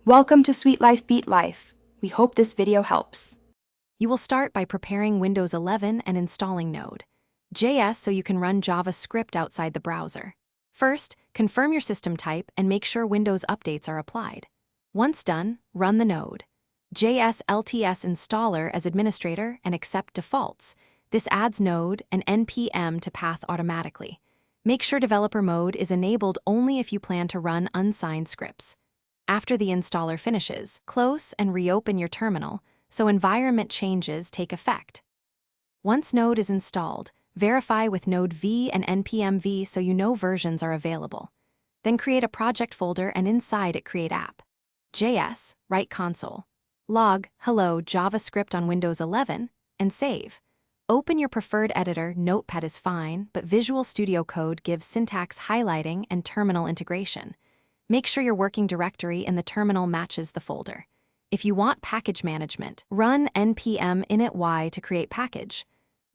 Welcome to Sweet Life Beat Life. We hope this video helps. You will start by preparing Windows 11 and installing Node.js so you can run JavaScript outside the browser. First, confirm your system type and make sure Windows updates are applied. Once done, run the Node.js LTS installer as administrator and accept defaults. This adds Node and npm to path automatically. Make sure developer mode is enabled only if you plan to run unsigned scripts. After the installer finishes, close and reopen your terminal so environment changes take effect. Once Node is installed, verify with Node v and npm v so you know versions are available. Then create a project folder and inside it create app.js, write console, log hello JavaScript on Windows 11, and save. Open your preferred editor. Notepad is fine, but Visual Studio Code gives syntax highlighting and terminal integration. Make sure your working directory in the terminal matches the folder. If you want package management, run npm init to create package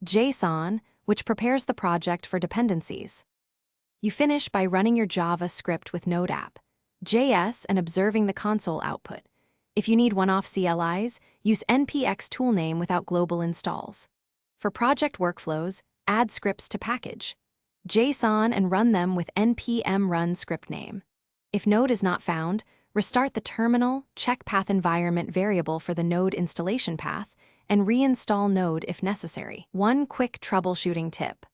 JSON, which prepares the project for dependencies. You finish by running your JavaScript with Node app.js and observing the console output. If you need one-off CLIs, use npx toolname without global installs. For project workflows, add scripts to package JSON and run them with npm run script name. If Node is not found, restart the terminal, check path environment variable for the Node installation path, and reinstall Node if necessary. One quick troubleshooting tip.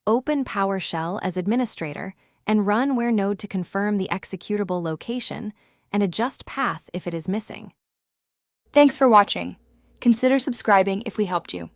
Open PowerShell as administrator and run where Node to confirm the executable location and adjust path if it is missing. Thanks for watching. Consider subscribing if we helped you.